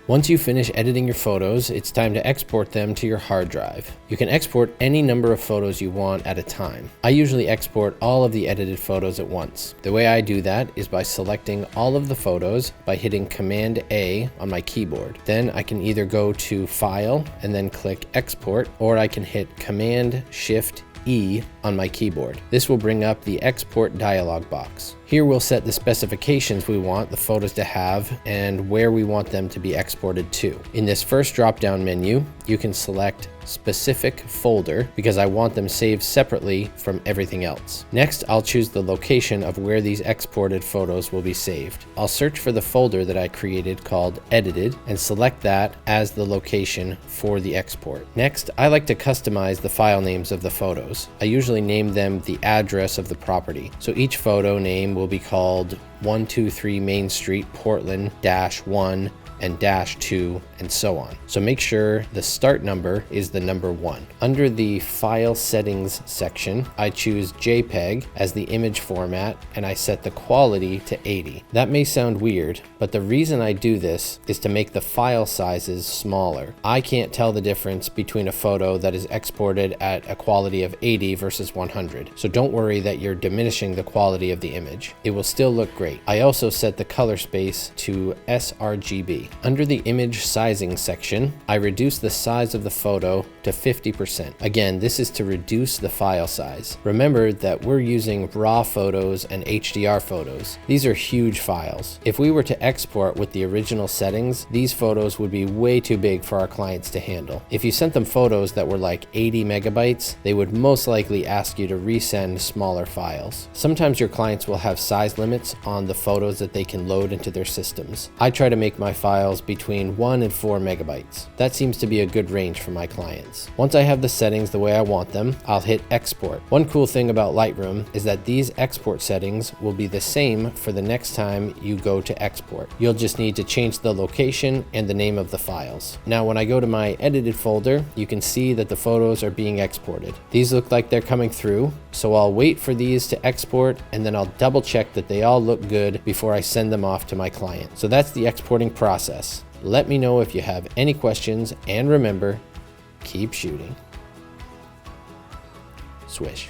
Once you finish editing your photos, it's time to export them to your hard drive. You can export any number of photos you want at a time. I usually export all of the edited photos at once. The way I do that is by selecting all of the photos by hitting Command A on my keyboard. Then I can either go to File and then click Export, or I can hit Command Shift E on my keyboard. This will bring up the export dialog box. Here we'll set the specifications we want the photos to have and where we want them to be exported to. In this first drop-down menu, you can select specific folder because I want them saved separately from everything else. Next, I'll choose the location of where these exported photos will be saved. I'll search for the folder that I created called Edited and select that as the location for the export. Next, I like to customize the file names of the photos. I usually name them the address of the property. So each photo name will be called 123 Main Street, Portland -1 and -2 and so on. So make sure the start number is the number 1. Under the File Settings section, I choose JPEG as the image format and I set the quality to 80. That may sound weird, but the reason I do this is to make the file sizes smaller. I can't tell the difference between a photo that is exported at a quality of 80 versus 100. So don't worry that you're diminishing the quality of the image. It will still look great. I also set the color space to Srgb. Under the image sizing section, I reduce the size of the photo to 50%. Again, this is to reduce the file size. Remember that we're using RAW photos and HDR photos. These are huge files. If we were to export with the original settings, these photos would be way too big for our clients to handle. If you sent them photos that were like 80 megabytes, they would most likely ask you to resend smaller files. Sometimes your clients will have size limits on the photos that they can load into their systems. I try to make my files between 1 and 4 megabytes. That seems to be a good range for my clients. Once I have the settings the way I want them, I'll hit export. One cool thing about Lightroom is that these export settings will be the same for the next time you go to export. You'll just need to change the location and the name of the files. Now when I go to my edited folder, you can see that the photos are being exported. These look like they're coming through, so I'll wait for these to export and then I'll double check that they all look good before I send them off to my client. So that's the exporting process. Let me know if you have any questions, and remember, keep shooting. Swish.